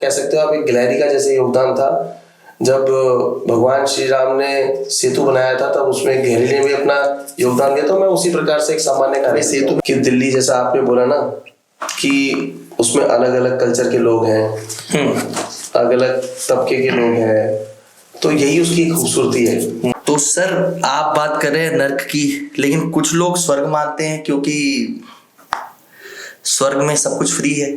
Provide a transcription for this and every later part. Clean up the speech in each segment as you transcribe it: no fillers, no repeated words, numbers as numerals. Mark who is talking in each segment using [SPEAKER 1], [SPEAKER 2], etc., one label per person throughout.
[SPEAKER 1] कह सकते हो आप एक गिलहरी का जैसे योगदान था। जब भगवान श्री राम ने सेतु बनाया था तब उसमें गिलहरी ने भी अपना योगदान दिया। तो मैं उसी प्रकार से एक सामान्य कार्य सेतु कि दिल्ली जैसा आपने बोला ना कि उसमें अलग अलग कल्चर के लोग हैं, अलग अलग तबके के लोग हैं, तो यही उसकी खूबसूरती है।
[SPEAKER 2] तो सर आप बात कर रहे हैं नर्क की, लेकिन कुछ लोग स्वर्ग मानते हैं क्योंकि स्वर्ग में सब कुछ फ्री है।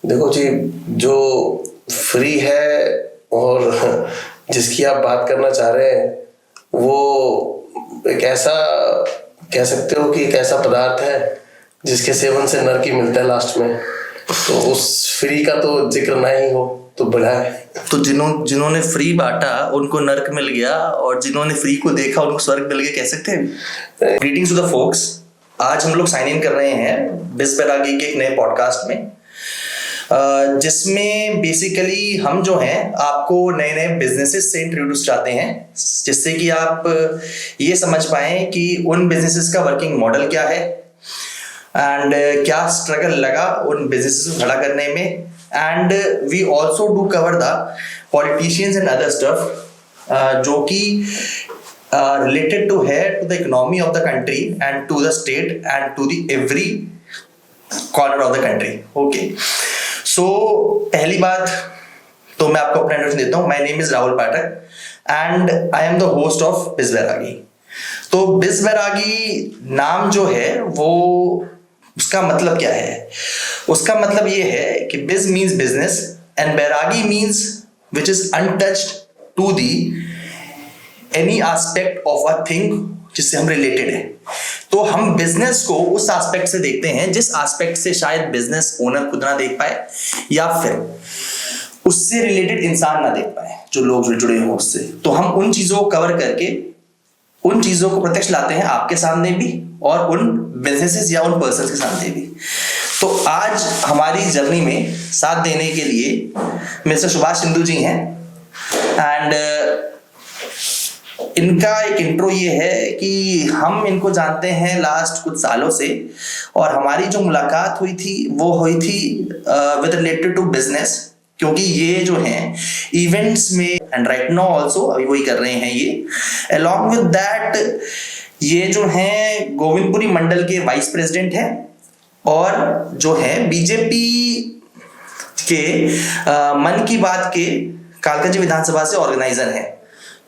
[SPEAKER 1] देखो जी, जो फ्री है और जिसकी आप बात करना चाह रहे हैं वो एक ऐसा कह सकते हो कि एक ऐसा पदार्थ है जिसके सेवन से नरक ही मिलता है लास्ट में। तो उस फ्री का तो जिक्र ना ही हो तो बड़ा है।
[SPEAKER 2] तो जिन्होंने फ्री बांटा उनको नर्क मिल गया और जिन्होंने फ्री को देखा उनको स्वर्ग मिल गया, कह सकते हैं। Greetings to the folks. आज हम लोग साइन इन कर रहे हैं बिस बैरागी के एक नए पॉडकास्ट में, जिसमें बेसिकली हम जो हैं आपको नए नए बिजनेसेस से इंट्रोड्यूस चाहते हैं, जिससे कि आप ये समझ पाएं कि उन बिजनेसेस का वर्किंग मॉडल क्या है एंड क्या स्ट्रगल लगा उन बिजनेसेस को खड़ा करने में। And we also do cover the politicians and other stuff जो कि related to the economy of the country and to the state and to the every corner of the country. Okay. So पहली बात तो मैं आपको अपना introduction देता हूँ। My name is Rahul Pathak and I am the host of बिस बैरागी। तो बिस बैरागी नाम जो है वो उसका मतलब क्या है? उसका मतलब ये है कि बिस means business and Bairagi means which is untouched to the any aspect of a thing जिससे हम रिलेटेड है। तो हम बिजनेस को उस एस्पेक्ट से देखते हैं जिस एस्पेक्ट से शायद बिजनेस ओनर खुद ना देख पाए या फिर उससे रिलेटेड इंसान ना देख पाए, जो लोग जो जुड़े हो उससे। तो हम उन चीजों को कवर करके उन चीजों को प्रत्यक्ष लाते हैं आपके सामने भी और उन बिजनेसेस या उन पर्सन्स के सामने भी। तो आज हमारी जर्नी में साथ देने के लिए मिस्टर सुभाष सिंधु जी हैं एंड इनका एक इंट्रो ये है कि हम इनको जानते हैं लास्ट कुछ सालों से और हमारी जो मुलाकात हुई थी वो हुई थी विद रिलेटेड टू बिजनेस, क्योंकि ये जो हैं इवेंट्स में एंड राइट नाउ आल्सो अभी वही कर रहे हैं ये। अलॉन्ग विद दैट ये जो हैं गोविंदपुरी मंडल के वाइस प्रेसिडेंट हैं और जो है बीजेपी के मन की बात के कालकाजी विधानसभा से ऑर्गेनाइजर हैं।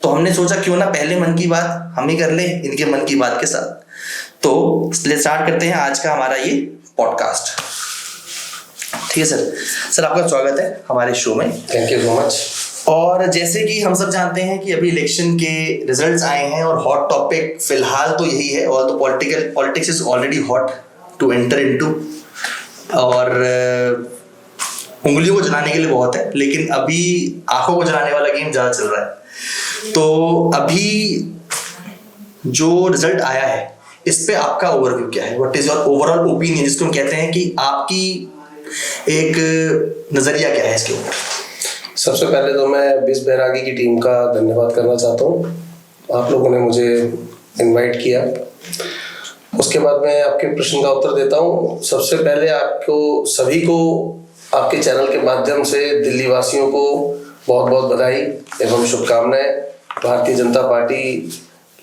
[SPEAKER 2] तो हमने सोचा क्यों ना पहले मन की बात हम ही कर ले इनके मन की बात के साथ। तो स्टार्ट करते हैं आज का हमारा ये पॉडकास्ट। ठीक है सर। सर आपका स्वागत है हमारे शो में।
[SPEAKER 1] Thank you so much.
[SPEAKER 2] और जैसे कि हम सब जानते हैं कि अभी इलेक्शन के रिजल्ट्स आए हैं और हॉट टॉपिक फिलहाल तो यही है, और तो politics is already hot to enter into, और उंगलियों को जलाने के लिए बहुत है, लेकिन अभी आंखों को जलाने वाला गेम ज्यादा चल रहा है। तो अभी जो रिजल्ट आया है इस पे आपका ओवरव्यू क्या है? What is your overall opinion, जिसको हम कहते हैं कि आपकी एक नजरिया क्या है इसके ऊपर?
[SPEAKER 1] सबसे पहले तो मैं बिस बैरागी की टीम का धन्यवाद करना चाहता हूँ, आप लोगों ने मुझे इनवाइट किया। उसके बाद मैं आपके प्रश्न का उत्तर देता हूँ। सबसे पहले आपको सभी को आपके चैनल के माध्यम से दिल्ली वासियों को बहुत बहुत बधाई एवं शुभकामनाएं। भारतीय जनता पार्टी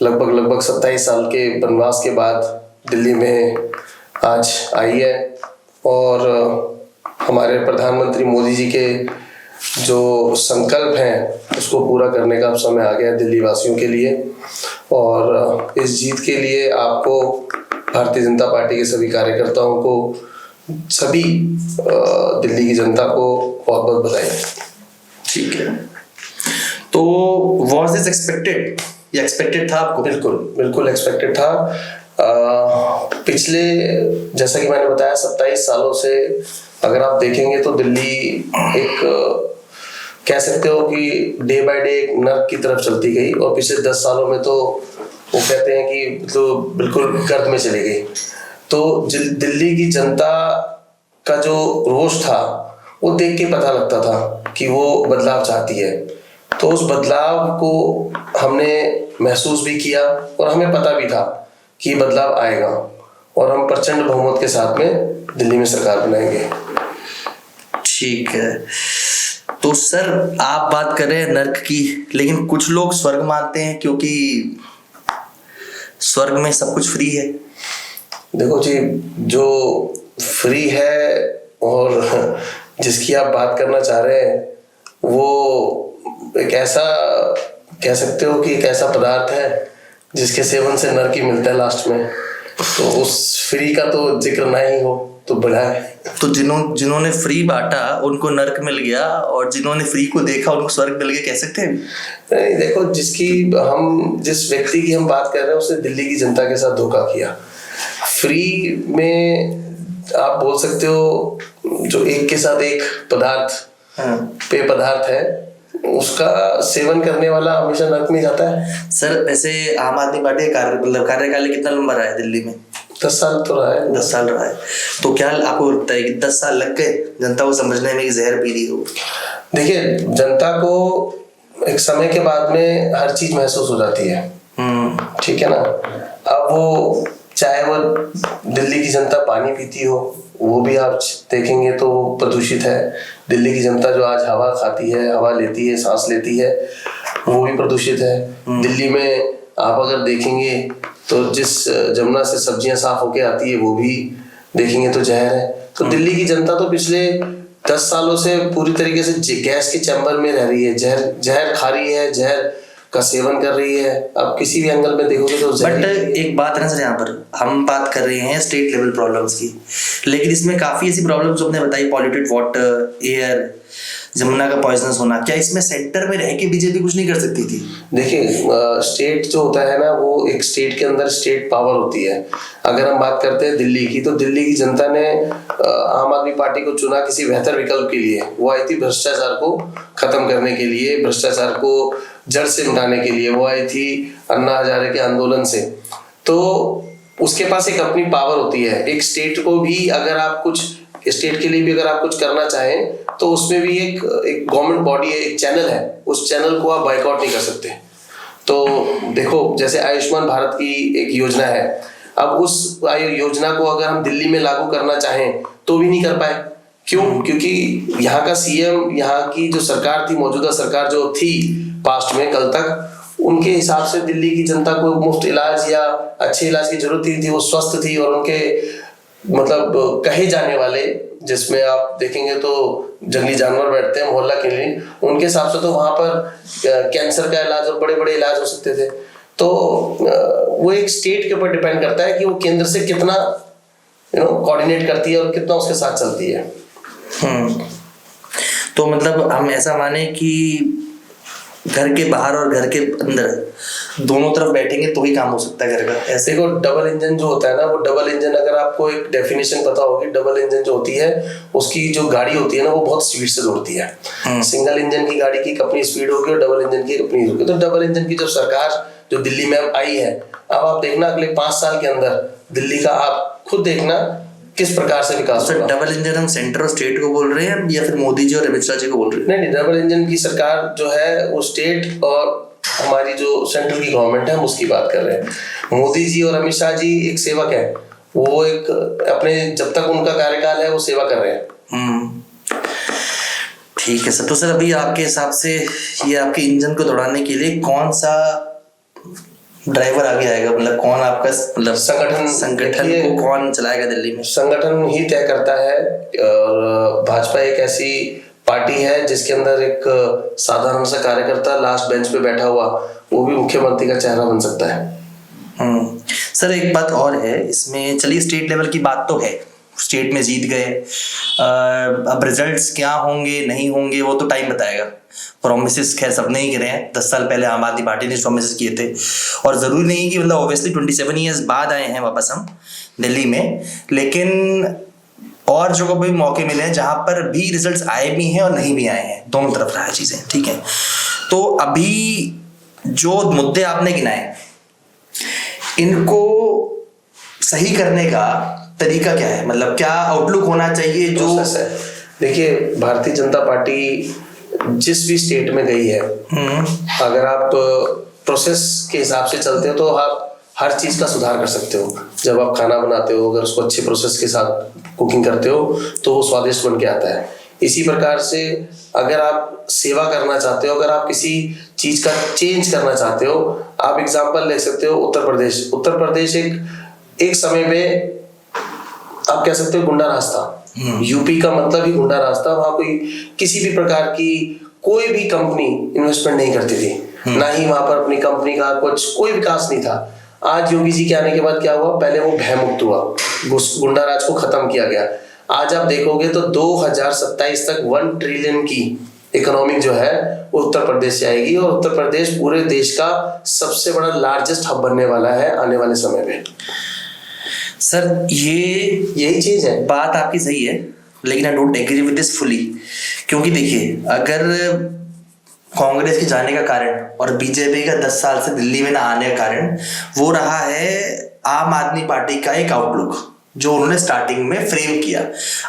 [SPEAKER 1] लगभग 27 साल के वनवास के बाद दिल्ली में आज आई है और हमारे प्रधानमंत्री मोदी जी के जो संकल्प हैं उसको पूरा करने का अब समय आ गया दिल्ली वासियों के लिए। और इस जीत के लिए आपको, भारतीय जनता पार्टी के सभी कार्यकर्ताओं को, सभी दिल्ली की जनता को बहुत बहुत बधाई।
[SPEAKER 2] ठीक है। तो was this expected? या एक्सपेक्टेड था आपको?
[SPEAKER 1] बिल्कुल एक्सपेक्टेड था। पिछले, जैसा कि मैंने बताया, 27 सालों से अगर आप देखेंगे तो दिल्ली एक कह सकते हो कि डे बाय डे एक नर्क की तरफ चलती गई और पिछले 10 सालों में तो वो कहते हैं कि तो बिल्कुल गर्त में चली गई। तो दिल्ली की जनता का जो रोष था वो देख के पता लगता था कि वो बदलाव चाहती है। तो उस बदलाव को हमने महसूस भी किया और हमें पता भी था कि बदलाव आएगा और हम प्रचंड बहुमत के साथ में दिल्ली में सरकार बनाएंगे।
[SPEAKER 2] ठीक है। तो सर आप बात कर रहे हैं नर्क की, लेकिन कुछ लोग स्वर्ग मानते हैं क्योंकि स्वर्ग में सब कुछ फ्री है।
[SPEAKER 1] देखो जी, जो फ्री है और जिसकी आप बात करना चाह रहे हैं वो एक ऐसा कह सकते हो कि एक ऐसा पदार्थ है जिसके सेवन से नरक ही मिलता है लास्ट में, तो उस फ्री का तो जिक्र ना ही हो तो बड़ा है।
[SPEAKER 2] तो जिन्होंने फ्री बांटा उनको नर्क मिल गया और जिन्होंने फ्री को देखा उनको स्वर्ग मिल गया, कह सकते हैं?
[SPEAKER 1] नहीं, देखो, जिस व्यक्ति की हम बात कर रहे हैं उसने दिल्ली की जनता के साथ धोखा किया। फ्री में आप बोल सकते हो जो एक के साथ एक पदार्थ पेय पदार्थ है उसका सेवन करने वाला हमेशा नरक में जाता है।
[SPEAKER 2] सर वैसे आम आदमी पार्टी का कार्यकाल कितना लंबा रहा है दिल्ली में?
[SPEAKER 1] 10 साल तो रहा है।
[SPEAKER 2] 10 साल रहा है। तो क्या आपको लगता है कि 10 साल लग गए जनता को समझने में कि जहर पी ली हो?
[SPEAKER 1] देखिए, जनता को एक समय के बाद में हर चीज महसूस हो जाती है, ठीक है ना। अब वो चाहे वो दिल्ली की जनता पानी पीती हो, वो भी आप देखेंगे तो प्रदूषित है। दिल्ली की जनता जो आज हवा खाती है, हवा लेती है, सांस लेती है, वो भी प्रदूषित है। दिल्ली में आप अगर देखेंगे तो जिस जमुना से सब्जियां साफ होके आती है वो भी देखेंगे तो जहर है। तो दिल्ली की जनता तो पिछले 10 सालों से पूरी तरीके से गैस के चैम्बर में रह रही है, जहर खा रही है, जहर का सेवन कर रही है। आप किसी भी एंगल में देखोगे तो
[SPEAKER 2] बट एक बात है ना सर, यहाँ पर हम बात कर रहे हैं स्टेट लेवल प्रॉब्लम्स की, लेकिन इसमें काफी ऐसी प्रॉब्लम्स आपने बताई, पॉल्यूटेड वाटर, एयर, जमुना का पॉइजनस होना, क्या इसमें सेंटर में रह के बीजेपी कुछ नहीं कर सकती थी?
[SPEAKER 1] देखिए, स्टेट जो होता है ना, वो एक स्टेट के अंदर स्टेट पावर होती है। अगर हम बात करते हैं दिल्ली की, तो दिल्ली की जनता ने आम आदमी पार्टी को चुना किसी बेहतर विकल्प के लिए। वो आई थी भ्रष्टाचार को खत्म करने के लिए, भ्रष्टाचार को जड़ से मिटाने के लिए। वो आई थी अन्ना हजारे के आंदोलन से। तो उसके पास एक अपनी पावर होती है। एक स्टेट को भी अगर आप कुछ स्टेट के लिए भी अगर आप कुछ करना चाहें तो उसमें भी एक गवर्नमेंट बॉडी है, एक चैनल है, उस चैनल को आप बाइकआउट नहीं कर सकते। तो देखो, जैसे आयुष्मान भारत की एक योजना है, अब उस योजना को अगर हम दिल्ली में लागू करना चाहें तो भी नहीं कर पाए। क्यों? क्योंकि यहाँ का सीएम, यहाँ की जो सरकार थी, मौजूदा सरकार जो थी पास्ट में कल तक, उनके हिसाब से दिल्ली की जनता को मुफ्त इलाज या अच्छे इलाज की जरूरत नहीं थी। वो स्वस्थ थी और उनके मतलब कहे जाने वाले, जिसमें आप देखेंगे तो जंगली जानवर बैठते हैं, मोहल्ला क्लिनिक, उनके हिसाब से तो वहां पर कैंसर का इलाज और बड़े बड़े इलाज हो सकते थे। तो वो एक स्टेट के ऊपर डिपेंड करता है कि वो केंद्र से कितना कोऑर्डिनेट करती है और कितना उसके साथ चलती है।
[SPEAKER 2] तो मतलब हम ऐसा माने कि घर के बाहर और घर के अंदर दोनों तरफ बैठेंगे तो ही काम हो सकता है घर का। ऐसे
[SPEAKER 1] देखो, डबल इंजन जो होता है ना, वो डबल इंजन, अगर आपको एक डेफिनेशन पता होगी, डबल इंजन जो होती है उसकी जो गाड़ी होती है ना, वो बहुत स्पीड से दौड़ती है। सिंगल इंजन की गाड़ी की अपनी स्पीड होगी और डबल इंजन की अपनी होगी। तो डबल इंजन की जब सरकार जो दिल्ली में आई है, अब आप देखना अगले 5 साल के अंदर दिल्ली का आप खुद देखना किस प्रकार से विकास होगा।
[SPEAKER 2] डबल इंजन हम सेंटर और स्टेट को बोल रहे हैं या फिर मोदी जी और अमित शाह जी को बोल रहे हैं?
[SPEAKER 1] नहीं, डबल इंजन की सरकार जो है वो स्टेट और हमारी जो सेंट्रल की गवर्नमेंट है हम उसकी बात कर रहे हैं। मोदी जी और अमित शाह जी एक सेवक है, वो एक अपने जब तक उनका कार्यकाल है वो सेवा कर रहे हैं।
[SPEAKER 2] ठीक है सर। तो सर अभी आपके हिसाब से ये आपके इंजन को दौड़ाने के लिए कौन सा ड्राइवर आगे आएगा? मतलब कौन आपका मतलब संगठन को कौन चलाएगा दिल्ली में?
[SPEAKER 1] संगठन ही तय करता है। और भाजपा एक ऐसी पार्टी है जिसके अंदर एक साधारण सा कार्यकर्ता लास्ट बेंच पे बैठा हुआ वो भी मुख्यमंत्री का चेहरा बन सकता है।
[SPEAKER 2] सर एक बात और है इसमें, चलिए स्टेट लेवल की बात तो है, स्टेट में जीत गए, अब रिजल्ट्स क्या होंगे नहीं होंगे वो तो टाइम बताएगा। प्रोमिसेस खैर सबने ही करे हैं, 10 साल पहले आम आदमी पार्टी ने प्रोमिसेस किए थे और जरूरी नहीं कि मतलब ऑब्वियसली 27 ईयर्स बाद आए हैं वापस हम दिल्ली में, लेकिन और जगहों पे भी मौके मिले हैं जहां पर भी रिजल्ट्स आए भी हैं और नहीं भी आए हैं, दोनों तरफ रहा है चीजें, ठीक है। तो अभी जो मुद्दे आपने गिनाए इनको सही करने का तरीका क्या है? मतलब क्या आउटलुक होना चाहिए जो
[SPEAKER 1] देखिए, भारतीय जनता पार्टी जिस भी स्टेट में गई है, अगर आप प्रोसेस के हिसाब से चलते हो तो आप हर चीज का सुधार कर सकते हो। जब आप खाना बनाते हो, अगर उसको अच्छे प्रोसेस के साथ कुकिंग करते हो तो वो स्वादिष्ट बन के आता है। इसी प्रकार से अगर आप सेवा करना चाहते हो, अगर आप किसी चीज का चेंज करना चाहते हो, आप एग्जांपल ले सकते हो उत्तर प्रदेश। उत्तर प्रदेश एक समय पे आप कह सकते हो गुंडा राज था। यूपी का मतलब ही गुंडा राज था। वहां कोई किसी भी प्रकार की कोई भी कंपनी इन्वेस्टमेंट नहीं करती थी, ना ही वहां पर अपनी कंपनी का कुछ कोई विकास नहीं था। आज योगी जी के आने के बाद क्या हुआ, पहले वो भयमुक्त हुआ, गुंडा राज को खत्म किया गया। आज आप देखोगे तो 2027 तक 1 ट्रिलियन की इकोनॉमिक जो है वो उत्तर प्रदेश से आएगी, और उत्तर प्रदेश पूरे देश का सबसे बड़ा लार्जेस्ट हब बनने वाला है आने वाले समय में।
[SPEAKER 2] सर
[SPEAKER 1] यही चीज है।
[SPEAKER 2] बात आपकी सही है, लेकिन I don't agree with this fully. क्योंकि देखिए, अगर कांग्रेस के जाने का कारण और बीजेपी का 10 साल से दिल्ली में ना आने का कारण वो रहा है आम आदमी पार्टी का एक आउटलुक जो उन्होंने स्टार्टिंग में फ्रेम किया।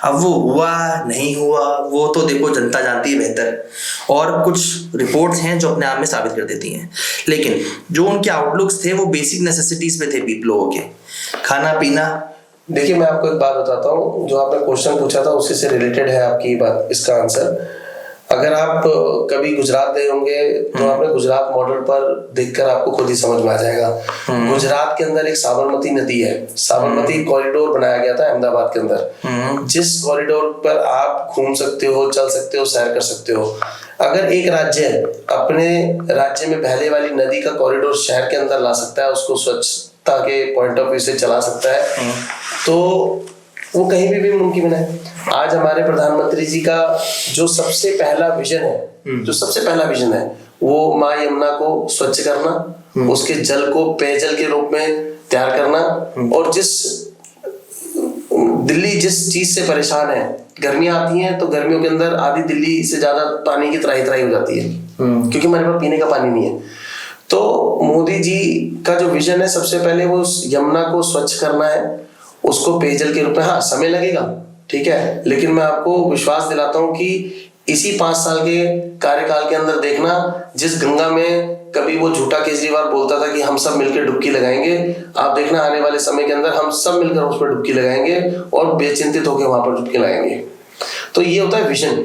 [SPEAKER 2] अब वो हुआ नहीं हुआ वो तो देखो जनता जानती है बेहतर, और कुछ रिपोर्ट्स हैं जो अपने आप में साबित कर देती हैं। लेकिन जो उनके आउटलुक्स थे वो बेसिक नेसेसिटीज पे थे लोगों के, खाना पीना।
[SPEAKER 1] देखिए, मैं आपको एक बात बताता हूँ, जो आपने क्वेश्चन पूछा था उसी से रिलेटेड है आपकी बात, इसका आंसर। अगर आप कभी गुजरात गए होंगे तो आपने गुजरात मॉडल पर देखकर आपको खुद ही समझ में आ जाएगा। गुजरात के अंदर एक साबरमती नदी है, साबरमती कॉरिडोर बनाया गया था अहमदाबाद के अंदर, जिस कॉरिडोर पर आप घूम सकते हो, चल सकते हो, सैर कर सकते हो। अगर एक राज्य अपने राज्य में बहने वाली नदी का कॉरिडोर शहर के अंदर ला सकता है, उसको स्वच्छता के पॉइंट ऑफ व्यू से चला सकता है, तो वो कहीं भी मुमकिन है। आज हमारे प्रधानमंत्री जी का जो सबसे पहला विजन है वो माँ यमुना को स्वच्छ करना, उसके जल को पेयजल के रूप में तैयार करना। और दिल्ली जिस चीज से परेशान है, गर्मियां आती हैं तो गर्मियों के अंदर आधी दिल्ली से ज्यादा पानी की त्राही हो जाती है, क्योंकि हमारे पास पीने का पानी नहीं है। तो मोदी जी का जो विजन है, सबसे पहले वो यमुना को स्वच्छ करना है, उसको पेयजल के रूप में, हाँ समय लगेगा, ठीक है, लेकिन मैं आपको विश्वास दिलाता हूं कि इसी 5 साल के कार्यकाल के अंदर देखना, जिस गंगा में कभी वो झूठा केजरीवाल बोलता था कि हम सब मिलकर डुबकी लगाएंगे, आप देखना आने वाले समय के अंदर हम सब मिलकर उस पर डुबकी लगाएंगे और बेचिंतित होकर वहां पर डुबकी लगाएंगे। तो ये होता है विजन।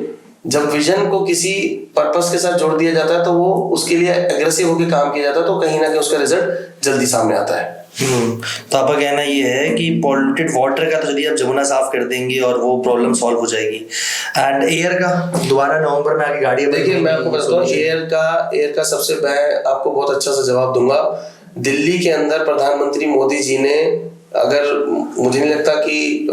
[SPEAKER 1] जब विजन को किसी पर्पस के साथ जोड़ दिया जाता है तो वो उसके लिए एग्रेसिव होकर काम किया जाता है, तो कहीं ना कहीं उसका रिजल्ट जल्दी सामने आता है।
[SPEAKER 2] तो आपका कहना ये है कि पॉल्यूटेड वाटर का तो यदि आप जमुना साफ कर देंगे और वो प्रॉब्लम सॉल्व हो जाएगी। एंड एयर का दोबारा नवंबर में आके गाड़ी,
[SPEAKER 1] देखिए मैं आपको बताता हूँ, एयर का सबसे मैं आपको बहुत अच्छा सा जवाब दूंगा। दिल्ली के अंदर प्रधानमंत्री मोदी जी ने, अगर मुझे नहीं लगता कि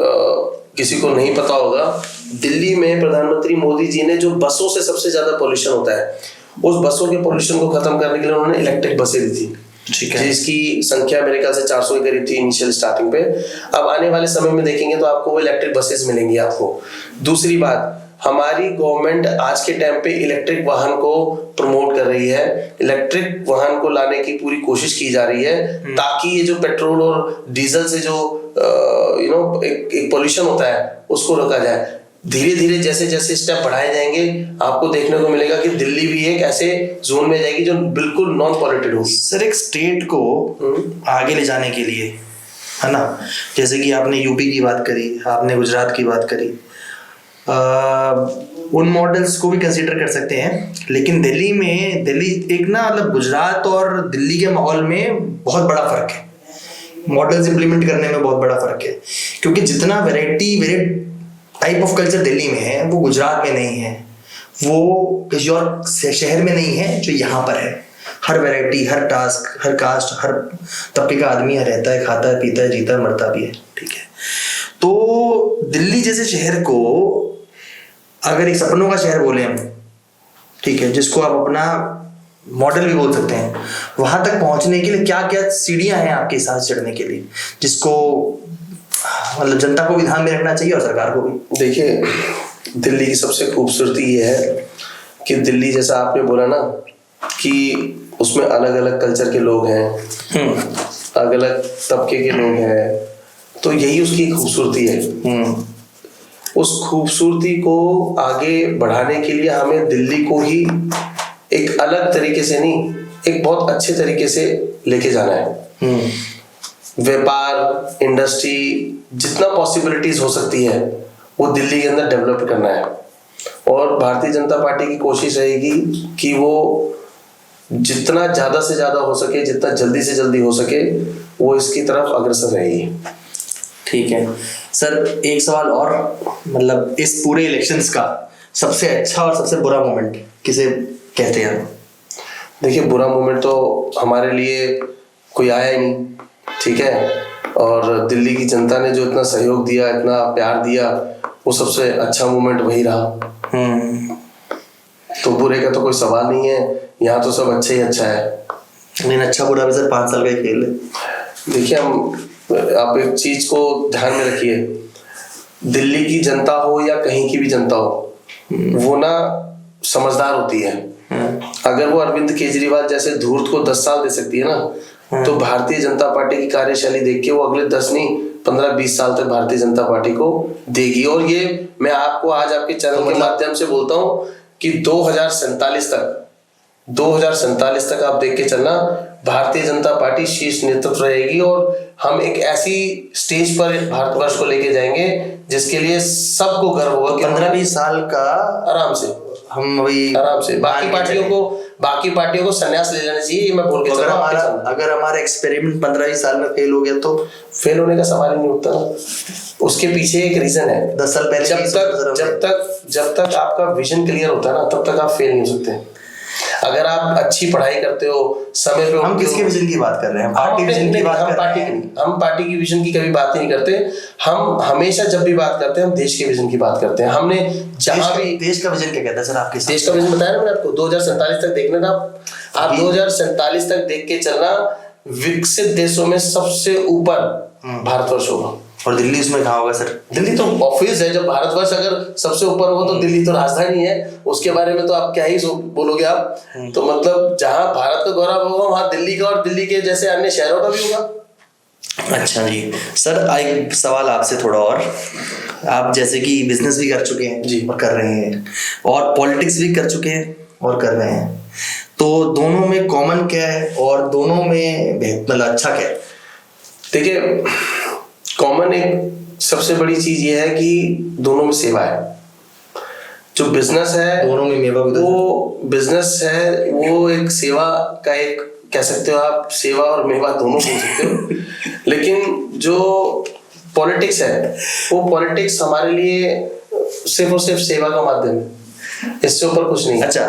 [SPEAKER 1] किसी को नहीं पता होगा, दिल्ली में प्रधानमंत्री मोदी जी ने जो बसों से सबसे ज्यादा पोल्यूशन होता है, उस बसों के पोल्यूशन को खत्म करने के लिए उन्होंने इलेक्ट्रिक बसें दी थी,
[SPEAKER 2] ठीक है,
[SPEAKER 1] जिसकी संख्या मेरे ख्याल से 400 के करीब थी इनिशियल स्टार्टिंग पे। अब आने वाले समय में देखेंगे तो आपको वो इलेक्ट्रिक बसेस मिलेंगी आपको। दूसरी बात, हमारी गवर्नमेंट आज के टाइम पे इलेक्ट्रिक वाहन को प्रमोट कर रही है, इलेक्ट्रिक वाहन को लाने की पूरी कोशिश की जा रही है, ताकि ये जो पेट्रोल और डीजल से जो एक पोल्यूशन होता है उसको रोका जाए। धीरे धीरे जैसे जैसे स्टेप बढ़ाए जाएंगे, आपको देखने को मिलेगा कि दिल्ली भी एक ऐसे जोन में जाएगी जो बिल्कुल नॉन पॉल्यूटेड होगी।
[SPEAKER 2] सर, एक स्टेट को आगे ले जाने के लिए, है ना, जैसे कि आपने यूपी की बात करी, आपने गुजरात की बात करी, उन मॉडल्स को भी कंसीडर कर सकते हैं, लेकिन दिल्ली एक ना, मतलब गुजरात और दिल्ली के माहौल में बहुत बड़ा फर्क है, मॉडल्स इंप्लीमेंट करने में बहुत बड़ा फर्क है। क्योंकि जितना variety type of culture Delhi में है वो गुजरात में नहीं है, वो किसी और शहर में नहीं है जो यहाँ पर है। हर वैरायटी, हर टास्क, हर कास्ट, हर तबके का आदमी यहाँ रहता है, खाता है, पीता है, जीता है, मरता भी है, ठीक है। तो दिल्ली जैसे शहर को अगर एक सपनों का शहर बोले हम, ठीक है, जिसको आप अपना मॉडल भी बोल सकते हैं, वहां तक पहुंचने के लिए क्या क्या सीढ़ियां हैं आपके साथ चढ़ने के लिए, जिसको मतलब जनता को भी ध्यान में रखना चाहिए और सरकार को भी। देखिए,
[SPEAKER 1] दिल्ली की सबसे खूबसूरती ये है कि दिल्ली, जैसा आपने बोला ना कि उसमें अलग अलग कल्चर के लोग हैं, अलग अलग तबके के लोग हैं, तो यही उसकी खूबसूरती है। उस खूबसूरती को आगे बढ़ाने के लिए हमें दिल्ली को ही एक अलग तरीके से नहीं, एक बहुत अच्छे तरीके से लेके जाना है। व्यापार, इंडस्ट्री, जितना पॉसिबिलिटीज हो सकती है वो दिल्ली के अंदर डेवलप करना है। और भारतीय जनता पार्टी की कोशिश रहेगी कि वो जितना ज़्यादा से ज़्यादा हो सके, जितना जल्दी से जल्दी हो सके, वो इसकी तरफ अग्रसर रहेगी।
[SPEAKER 2] ठीक है सर, एक सवाल और, मतलब इस पूरे इलेक्शंस का सबसे अच्छा और सबसे बुरा मोमेंट किसे कहते हैं?
[SPEAKER 1] देखिए, बुरा मोमेंट तो हमारे लिए कोई आया ही नहीं, ठीक है। और दिल्ली की जनता ने जो इतना सहयोग दिया, इतना प्यार दिया, वो सबसे अच्छा मोमेंट वही रहा। तो बुरे का तो कोई सवाल नहीं है, यहाँ तो सब अच्छा ही अच्छा है।
[SPEAKER 2] लेकिन अच्छा बुरा भी सर 5 साल का ही खेल है।
[SPEAKER 1] देखिए, आप एक चीज को ध्यान में रखिए, दिल्ली की जनता हो या कहीं की भी जनता हो, वो ना समझदार होती है। अगर वो अरविंद केजरीवाल जैसे धूर्त को 10 साल दे सकती है ना, तो भारतीय जनता पार्टी की कार्यशैली देख के वो अगले 10 नहीं 15-20 साल तक भारतीय जनता पार्टी को देगी। और ये मैं आपको आज आपके चैनल के माध्यम से बोलता हूँ कि 2047 तक आप देख के चलना, भारतीय जनता पार्टी शीर्ष नेतृत्व रहेगी और हम एक ऐसी स्टेज पर भारतवर्ष को लेके जाएंगे जिसके लिए सबको गर्व होगा कि
[SPEAKER 2] 15-20 साल का
[SPEAKER 1] आराम से
[SPEAKER 2] हम वही
[SPEAKER 1] आराम से बाकी पार्टियों को संन्यास ले लेना चाहिए। ये मैं बोल के चल रहा हूं,
[SPEAKER 2] अगर हमारा एक्सपेरिमेंट 15-20 साल में फेल हो गया तो
[SPEAKER 1] फेल होने का सवाल ही नहीं उठता। उसके पीछे एक रीजन है,
[SPEAKER 2] 10 साल पहले
[SPEAKER 1] जब तक आपका विजन क्लियर होता है ना, तब तक आप फेल नहीं हो सकते। अगर आप अच्छी पढ़ाई करते हो, समय पे
[SPEAKER 2] हम किसके विजन की बात कर रहे हैं?
[SPEAKER 1] पार्टी विजन की बात कर रहे हैं। हम पार्टी की विजन की कभी बात नहीं करते। हम हमेशा जब भी बात करते हैं, हम देश के विजन की बात करते हैं। हमने जहां भी
[SPEAKER 2] देश का विजन क्या कहता है सर आपके?
[SPEAKER 1] देश का विजन बताया ना मैंने आपको, 2047 तक देखना था आप 2047 तक देख के चलना, विकसित देशों में सबसे ऊपर भारतवर्ष होगा।
[SPEAKER 2] और दिल्ली उसमें कहाँ होगा सर?
[SPEAKER 1] दिल्ली तो ऑफिस है। जब भारतवर्ष अगर सबसे ऊपर होगा तो दिल्ली तो राजधानी है, उसके बारे में तो आप क्या ही बोलोगे आप। तो मतलब जहां भारत का गौरव होगा वहां दिल्ली का और दिल्ली के जैसे अन्य शहरों का भी होगा।
[SPEAKER 2] अच्छा जी सर, एक सवाल आपसे थोड़ा और, आप जैसे कि बिजनेस भी कर चुके हैं
[SPEAKER 1] जी
[SPEAKER 2] और कर रहे हैं, और पॉलिटिक्स भी कर चुके हैं और कर रहे हैं, तो दोनों में कॉमन क्या है और दोनों में मतलब अच्छा क्या है?
[SPEAKER 1] देखिए, कॉमन एक सबसे बड़ी चीज ये है कि दोनों में सेवा है। जो बिजनेस है,
[SPEAKER 2] दोनों में मेवा भी
[SPEAKER 1] वो बिजनेस है, वो एक सेवा का एक कह सकते हो आप, सेवा और मेवा दोनों बोल सकते हो। लेकिन जो पॉलिटिक्स है, वो पॉलिटिक्स हमारे लिए सिर्फ और सिर्फ सेवा का माध्यम है, इससे ऊपर कुछ नहीं।
[SPEAKER 2] अच्छा,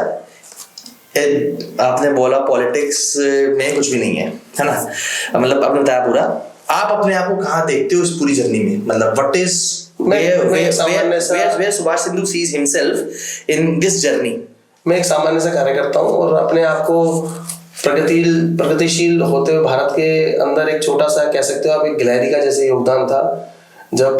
[SPEAKER 2] आपने बोला पॉलिटिक्स में कुछ भी नहीं है ना, मतलब आपने बताया पूरा। आप अपने आप को कहाँ देखते हो इस पूरी जर्नी में? मतलब what is where Subhash Sindhu sees himself in this journey?
[SPEAKER 1] मैं एक सामान्य सा कार्यकर्ता हूँ और अपने आप को प्रगतिशील होते हुए भारत के अंदर एक छोटा सा कह सकते हो आप एक गिलहरी का जैसे योगदान था। जब